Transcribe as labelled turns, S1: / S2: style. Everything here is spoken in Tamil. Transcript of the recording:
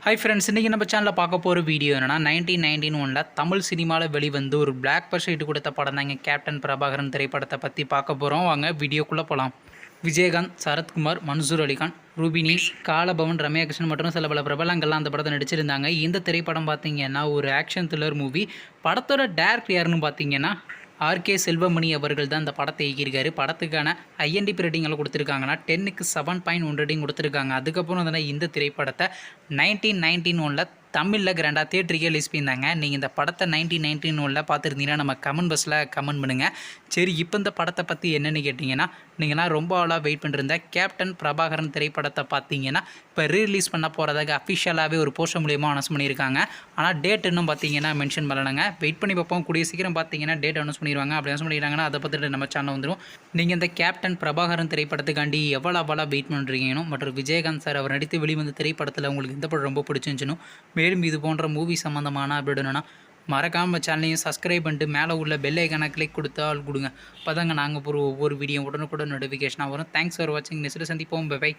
S1: ஹாய் ஃப்ரெண்ட்ஸ், இன்றைக்கி நம்ம சேனலில் பார்க்க போகிற வீடியோ என்னென்னா 1991 தமிழ் சினிமாவில் வெளிவந்து ஒரு பிளாக் பஸ்டர் ஹிட் கொடுத்த படம் தாங்க கேப்டன் பிரபாகரன் திரைப்படத்தை பற்றி பார்க்க போகிறோம். வாங்க வீடியோக்குள்ளே போகலாம். விஜயகாந்த், சரத்குமார், மன்சூர் அலிகான், ரூபினி, காலபவன், ரம்யாகிருஷ்ணன் மற்றும் சில பல பிரபலங்கள்லாம் அந்த படத்தை நடிச்சிருந்தாங்க. இந்த திரைப்படம் பார்த்திங்கன்னா ஒரு ஆக்ஷன் த்ரில்லர் மூவி. படத்தோட டேரக்டர் யாருன்னு பார்த்தீங்கன்னா ஆர்கே செல்வமணி அவர்கள் தான் இந்த படத்தை இயக்கியிருக்காரு. படத்துக்கான ஐஎன்டிபி ரேட்டிங்களை கொடுத்துருக்காங்கன்னா 10க்கு 7.1 ரேட்டிங் கொடுத்துருக்காங்க. அதுக்கப்புறம் வந்து இந்த திரைப்படத்தை 1991 தமிழில் கிராண்டாக தியேட்டருக்கே ரிலீஸ் பண்ணியிருந்தாங்க. நீங்கள் இந்த படத்தை 1991 பார்த்துருந்தீங்கன்னா நம்ம கமெண்ட் பாக்ஸில் கமெண்ட் பண்ணுங்கள். சரி, இப்போ இந்த படத்தை பற்றி என்னென்னு கேட்டிங்கன்னா, நீங்கள்லாம் ரொம்ப ஆளாக வெயிட் பண்ணிருந்த கேப்டன் பிரபாகரன் திரைப்படத்தை பார்த்தீங்கன்னா இப்போ ரீரிலீஸ் பண்ண போகிறதாக அஃபிஷியலாகவே ஒரு போஸ்டர் மூலியமாக அனௌன்ஸ் பண்ணியிருக்காங்க. ஆனால் டேட் இன்னும் பார்த்தீங்கன்னா மென்ஷன் பண்ணலங்க. வெயிட் பண்ணி பார்ப்போம். கூடிய சீக்கிரம் பார்த்தீங்கன்னா டேட் அனௌன்ஸ் பண்ணிடுவாங்க. அப்படி அனௌன்ஸ் பண்ணிடுறாங்கன்னா அதை பற்றிட்டு நம்ம சேனல் வந்துடும். நீங்கள் இந்த கேப்டன் பிரபாகரன் திரைப்படத்துக்காண்டி எவ்வளோ வெயிட் பண்ணுறீங்கன்னு மற்றும் விஜயகாந்த் சார் அவர் நடித்து வெளிவந்த திரைப்படத்தில் உங்களுக்கு இந்த படம் ரொம்ப பிடிச்சிருந்துச்சுன்னு, மேலும் இது போன்ற மூவி சம்மந்தமான அப்படி என்னென்னா மறக்காமல் சேனலையும் சப்ஸ்கிரைப் பண்ணிட்டு மேலே உள்ள பெல் ஐக்கானை கிளிக் கொடுத்தால் கொடுங்க. அப்போ தாங்க நாங்கள் ஒவ்வொரு வீடியோ உடனுக்குடன் நோட்டிஃபிகேஷனாக வரும். தேங்க்ஸ் ஃபார் வாட்சிங். நெக்ஸ்ட் சந்திப்போம். பை.